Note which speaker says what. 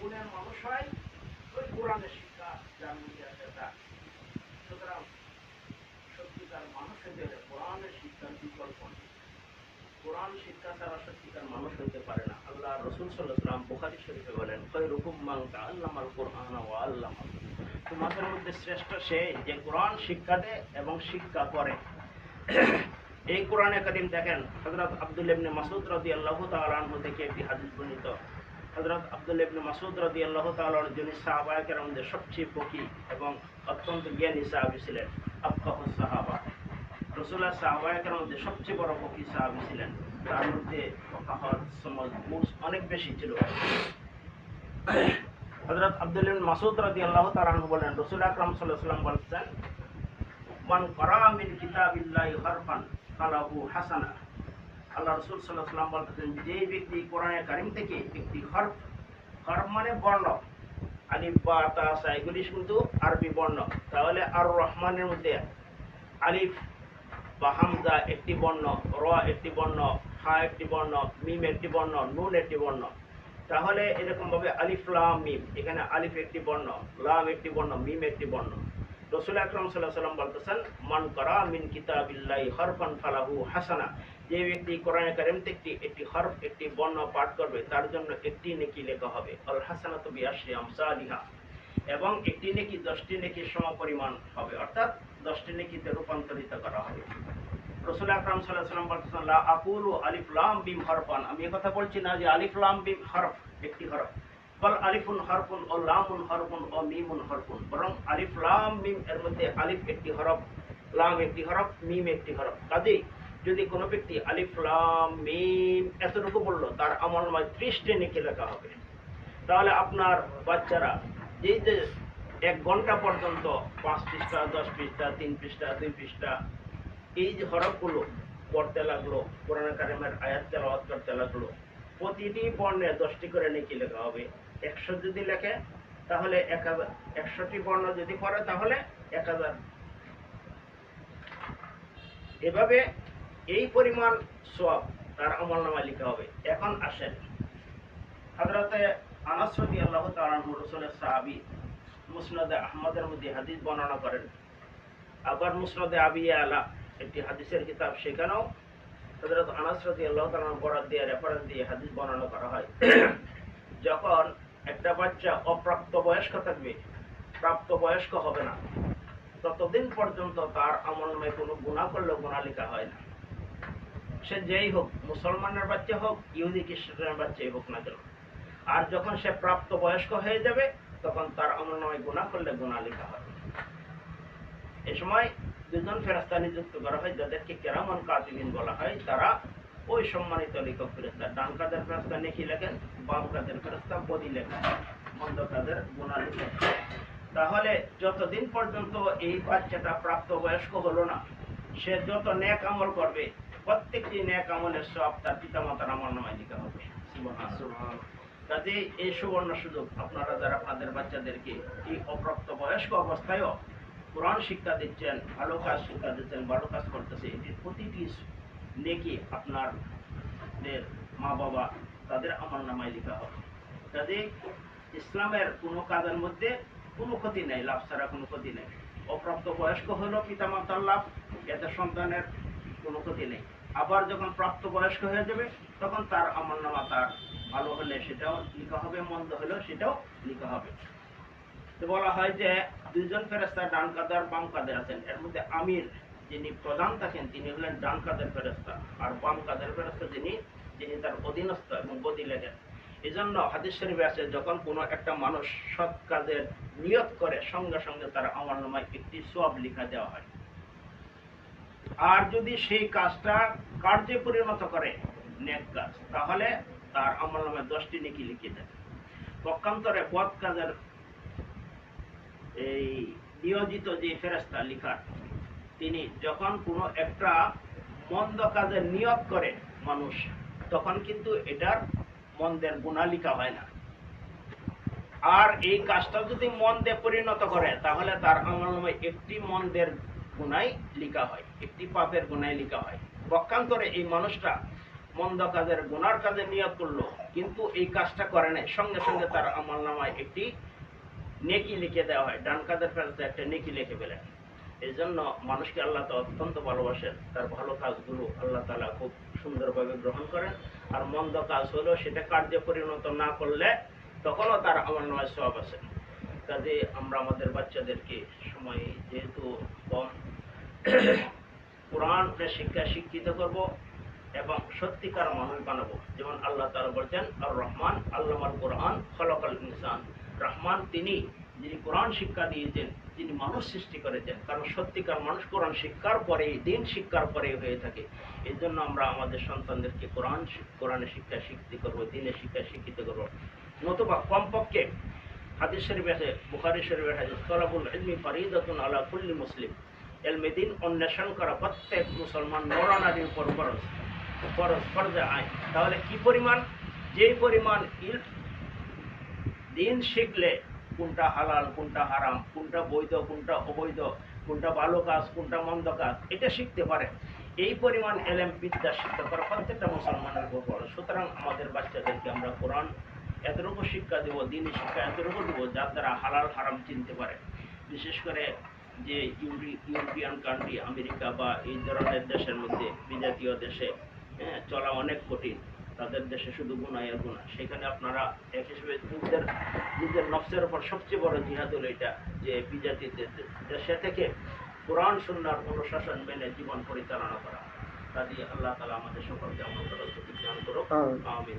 Speaker 1: গুণের মানুষ হয় ওই কোরআনের শিক্ষা যার মধ্যে আছে তা। সুতরাং সত্যিকার মানুষ হতে হলে কোরআনের শিক্ষার বিকল্প নেই। কোরআন শিক্ষা ছাড়া সত্যিকার মানুষ হইতে পারে না। আল্লাহ রসুল সাল্লাল্লাহু আলাইহি ওয়াসাল্লাম বুখারী শরীফে বলেন, খায়রুকুম মান তাআল্লামাল কুরআন ওয়া আল্লামাহু। তোমাদের মধ্যে শ্রেষ্ঠ সে যে কোরআন শিক্ষা দেয় এবং শিক্ষা করে। এই কোরআনে কারীম দেখেন, হযরত আব্দুল্লাহ ইবনে মাসউদ রাদিয়াল্লাহু তাআলা আনহু থেকে একটি হাদিস বর্ণিত। হযরত আব্দুল্লাহ ইবনে মাসউদ রাদিয়াল্লাহু তাআলা আনহু যিনি সাহাবায়ে কেরামদের সবচেয়ে ফকিহ এবং অত্যন্ত জ্ঞানী সাহাবী ছিলেন, আফকাহুস সাহাবা। রাসূলুল্লাহ সাহাবায়ে কেরামদের সবচেয়ে বড় ফকিহ সাহাবী ছিলেন। তার মধ্যে ফাকাহাত সমাজ অনেক বেশি ছিল। হযরত আব্দুল্লাহ ইবনে মাসউদ রাদিয়াল্লাহু তাআলা আনহু বলেন, রাসূল আকরাম সাল্লাল্লাহু আলাইহি ওয়াসাল্লাম বলেছেন, মান ক্বারা মিন কিতাবিল্লাহি হারফান ফালাহু হাসানাহ। আল্লাহ রাসূল সাল্লাল্লাহু আলাইহি ওয়াসাল্লাম বলেছেন, যে ব্যক্তি কোরআনে কারীম থেকে একটি হরফ, হরফ মানে বর্ণ, আলিফ বা তা সা এগুলি কিন্তু আরবি বর্ণ, তাহলে আর রহমানের মধ্যে আলিফ বা হামজা একটি বর্ণ, র একটি বর্ণ, হা একটি বর্ণ, মিম একটি বর্ণ, নুন একটি বর্ণ। তাহলে এরকম ভাবে আলিফ লাম মিম, এখানে আলিফ একটি বর্ণ, লাম একটি বর্ণ, মিম একটি বর্ণ। রাসূল আকরাম সাল্লাল্লাহু আলাইহি ওয়াসাল্লাম বলতেছেন, মান ক্বারা মিন কিতাবিল্লাহি হারফান ফালাহু হাসানা। যে ব্যক্তি কোরআনে কারীম থেকে একটি হরফ, একটি বর্ণ পাঠ করবে, তার জন্য একটি নেকি লেখা হবে। আল হাসানাতু বিআশরি আমসালিহা। এবং একটি নেকি 10টি নেকির সমপরিমাণ হবে, অর্থাৎ 10টি নেকিতে রূপান্তরিত করা হবে। রাসূল আকরাম সাল্লাল্লাহু আলাইহি ওয়াসাল্লাম বলেছেন, লা আকুলু আলিফ লাম মিম হরফান। আমি এই কথা বলছি না যে আলিফ লাম মিম হরফ, একটি হরফ। বল আলিফুন হরফুন ও লামুন হরফুন ও মিমুন হরফুন। বরং আলিফ লাম মিম এর মধ্যে আলিফ একটি হরফ, লাম একটি হরফ, মিম একটি হরফ। কাজেই যদি কোনো ব্যক্তি আলিফ লাম মিম এতটুকু বলল, তার আমলনামায় 30টি নেকি লেখা হবে। তাহলে আপনার বাচ্চারা এই যে 1 ঘন্টা পর্যন্ত 5 পৃষ্ঠা, 10 পৃষ্ঠা, 3 পৃষ্ঠা, 2 পৃষ্ঠা এই যে হরফগুলো পড়তে লাগলো, কোরআন কারীমের আয়াত তেলাওয়াত করতে লাগলো, প্রতিটি বর্ণে 10টি করে নেকি লেখা হবে। 100 যদি লেখে তাহলে 1000, 100টি বর্ণ যদি পড়ে তাহলে 1000। এভাবে এই পরিমাণ সওয়াব তার আমলনামায় লেখা হবে। এখন আসেন, হযরতে আনাস রাদিয়াল্লাহু তাআলা আনহু রাসূলের সাহাবী, মুসনাদে আহমদের মধ্যে হাদিস বর্ণনা করেন। আবার মুসনাদে আবি আলা একটি হাদিসের কিতাব, সেখানেও হযরত আনাস রাদিয়াল্লাহু তাআলা বরাত দিয়ে, রেফারেন্স দিয়ে হাদিস বর্ণনা করা হয়। যখন একটা বাচ্চা অপ্রাপ্ত বয়স্ক থাকবে, প্রাপ্ত বয়স্ক হবে না, ততদিন পর্যন্ত তার আমলনামায় কোনো গুনাহ করলেও গুনাহ লেখা হয় না। সে যেই হোক, মুসলমানের বাচ্চা হোক, ইহুদি খ্রিস্টানের বাচ্চাই হোক না কেন। আর যখন সে প্রাপ্ত বয়স্ক হয়ে যাবে, তখন তার আমলনামায় গুনাহ করলে গুনাহ লেখা হয়। এ সময় 2জন ফেরেশতা নিযুক্ত করা হয়, যাদেরকে কিরামান কাতিবিন বলা হয়। তারা ওই সম্মানিত লেখক ফেরেশতা। ডান কাদের ফেরেশতা নেকি লেখেন, বাম কাদের ফেরেশতা বদি লেখেন, মন্দ কাদের গুনাহ লেখেন। তাহলে যতদিন পর্যন্ত এই বাচ্চাটা প্রাপ্ত বয়স্ক হলো না, সে যত নেক আমল করবে, প্রত্যেকটি নেক আমলের সওয়াব তার পিতামাতার আমলনামায় লেখা হবে। সুবহানাল্লাহ। কাজে এই সুবর্ণ সুযোগ, আপনারা যারা আপনাদের বাচ্চাদেরকে এই অপ্রাপ্ত বয়স্ক অবস্থায়ও কোরআন শিক্ষা দিচ্ছেন, ভালো কাজ শিক্ষা দিচ্ছেন, ভালো কাজ করতেছে, এটির প্রতিটি নেকি আপনাদের মা বাবা তাদের আমলনামায় লেখা হবে। কাজে ইসলামের কোনো কাজের মধ্যে কোনো ক্ষতি নেই, লাভ ছাড়া কোনো ক্ষতি নেই। অপ্রাপ্ত বয়স্ক হলো পিতামাতার লাভ, এতে সন্তানের কোনো ক্ষতি নেই। আবার যখন প্রাপ্ত বয়স্ক হয়ে যাবে, তখন তার আমলনামা, তার ভালো হলে সেটাও লেখা হবে, মন্দ হলেও সেটাও লেখা হবে। তো বলা হয় যে 2জন ফেরেশতা ডান কাঁধের বাম কাঁধে আছেন। এর মধ্যে আমির, যিনি প্রধান থাকেন, তিনি হলেন ডান কাঁধের ফেরেশতা, আর বাম কাঁধের ফেরেশতা যিনি তার অধীনস্থ এবং বদি লেখেন। এই জন্য হাদিস শরীফে আছে, যখন কোনো একটা মানুষ সৎ কাজের নিয়ত করে, সঙ্গে সঙ্গে তার আমলনামায় একটি সওয়াব লেখা দেওয়া হয়। আর যদি সেই কাজটা কার্যে পরিণত করে, নেক কাজ, তাহলে তার আমলনামায় 10টি নেকি লিখে দেন। পক্ষান্তরে বদ কাজের এই নিয়োজিত যে ফেরেশতা লিখার, তিনি যখন কোনো একটা মন্দ কাজের নিয়ত করে মানুষ, তখন কিন্তু এটার মন্দের গুনাহ লেখা হয় না। আর এই কাজটা যদি মন্দে পরিণত করে, তাহলে তার আমলনামায় একটি মন্দের গুনাহ লেখা হয়, একটি পাপের গুনাহ লেখা হয়। পক্ষান্তরে এই মানুষটা মন্দ কাজের গুনার কাজে নিয়ত করলো, কিন্তু এই কাজটা করে নাই, সঙ্গে সঙ্গে তার আমলনামায় একটি নেকি লিখে দেওয়া হয়, ডান কাঁধের ফেরতে একটা নেকি লিখে ফেলেন। এই জন্য মানুষকে আল্লাহ তাআলা অত্যন্ত ভালোবাসেন, তার ভালো কাজগুলো আল্লাহ তাআলা খুব সুন্দরভাবে গ্রহণ করেন। আর মন্দ কাজ হলেও সেটা কার্যে পরিণত না করলে তখনও তার আমলনামায় সওয়াব আছে। কাজে আমরা আমাদের বাচ্চাদেরকে সময় যেহেতু কম, কোরআনের শিক্ষা শিক্ষিত করব এবং সত্যিকার মানুষ বানাবো। যেমন আল্লাহ তাআলা বলছেন, আর রহমান আল্লামাল কোরআন খলাকাল ইনসান। রহমান তিনি, যিনি কোরআন শিক্ষা দিয়েছেন, যিনি মানুষ সৃষ্টি করেছেন। কারণ সত্যিকার মানুষ কোরআন শিক্ষার পরে, দিন শিক্ষার পরে হয়ে থাকে। এই জন্য আমরা আমাদের সন্তানদেরকে কোরআনের শিক্ষা শিক্ষিত করবো, দিনের শিক্ষা শিক্ষিত করবো। নতুবা কমপক্ষে হাদিস শরীফে আছে, বুখারী শরীফের হাদিস, তলাবুল ইলমি ফরিদাতুন আলা কুল্লি মুসলিম। ইলমে দ্বীন অন্বেষণ করা প্রত্যেক মুসলমান নর-নারীর উপর ফরজে আইন। তাহলে কি পরিমাণ, যে পরিমাণ দিন শিখলে কোনটা হালাল, কোনটা হারাম, কোনটা বৈধ, কোনটা অবৈধ, কোনটা ভালো কাজ, কোনটা মন্দ কাজ, এটা শিখতে পারে, এই পরিমাণ এলেম বিদ্যা শিক্ষা করা প্রত্যেকটা মুসলমানের উপর। সুতরাং আমাদের বাচ্চাদেরকে আমরা কোরআন এতটুকু শিক্ষা দেব, দিনী শিক্ষা এতটুকু দেবো, যার দ্বারা হালাল হারাম চিনতে পারে। বিশেষ করে যে ইউরোপিয়ান কান্ট্রি, আমেরিকা বা এই ধরনের দেশের মধ্যে, বিজাতীয় দেশে চলা অনেক কঠিন। তাদের দেশে শুধু গুনাহ আর গুনাহ। সেখানে আপনারা এক হিসেবে নিজের নফসের উপর সবচেয়ে বড় জিহাদ হলো এটা, যে বিজাতিতে দেশে থেকে কোরআন সুন্নাহর অনুশাসন মেনে জীবন পরিচালনা করা। কাজে আল্লাহ তাআলা আমাদের সকলকে আমল করার তৌফিক দান করুক। আমিন।